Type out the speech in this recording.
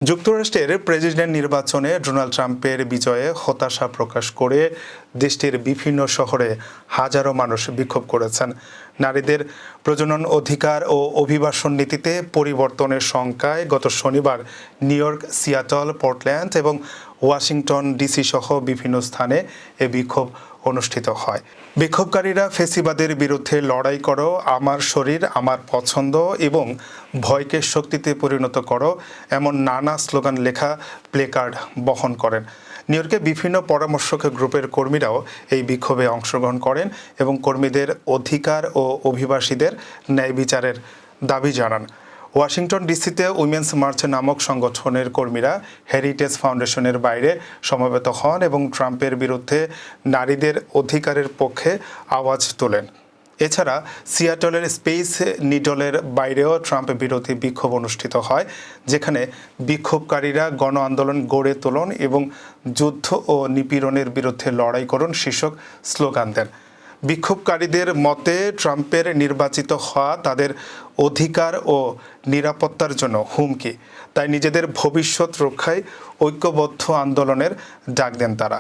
যুক্তরাষ্ট্রের প্রেসিডেন্ট নির্বাচনে ডোনাল্ড ট্রাম্পের বিজয়ে হতাশা প্রকাশ করে দেশটির বিভিন্ন শহরে হাজারো মানুষ বিক্ষোভ করেছেন। নারীদের প্রজনন অধিকার ও অভিবাসন নীতিতে পরিবর্তনের শঙ্কায় গত শনিবার নিউ ইয়র্ক, সিয়াটল, পোর্টল্যান্ড এবং ওয়াশিংটন ডিসি সহ বিভিন্ন স্থানে এ বিক্ষোভ অনুষ্ঠিত হয়। বিক্ষোভকারীরা ফ্যাসিবাদের বিরুদ্ধে লড়াই করো, আমার শরীর আমার পছন্দ এবং ভয়কে শক্তিতে পরিণত করো এমন নানা স্লোগান লেখা প্লেকার্ড বহন করেন। নিউ ইয়র্কে বিভিন্ন পরামর্শক গ্রুপের কর্মীরাও এই বিক্ষোভে অংশগ্রহণ করেন এবং কর্মীদের অধিকার ও অভিবাসীদের ন্যায় বিচারের দাবি জানান। ওয়াশিংটন ডিসিতে উইমেন্স মার্চ নামক সংগঠনের কর্মীরা হেরিটেজ ফাউন্ডেশনের বাইরে সমবেত হন এবং ট্রাম্পের বিরুদ্ধে নারীদের অধিকারের পক্ষে আওয়াজ তোলেন। এছাড়া সিয়াটলের স্পেস নিডলের বাইরেও ট্রাম্প বিরোধী বিক্ষোভ অনুষ্ঠিত হয়, যেখানে বিক্ষোভকারীরা গণ আন্দোলন গড়ে তোলেন এবং যুদ্ধ ও নিপীড়নের বিরুদ্ধে লড়াই করুন শীর্ষক স্লোগান দেন। বিক্ষোভকারীদের মতে ট্রাম্পের নির্বাচিত হওয়া তাদের অধিকার ও নিরাপত্তার জন্য হুমকি, তাই নিজেদের ভবিষ্যৎ রক্ষায় ঐক্যবদ্ধ আন্দোলনের ডাক দেন তারা।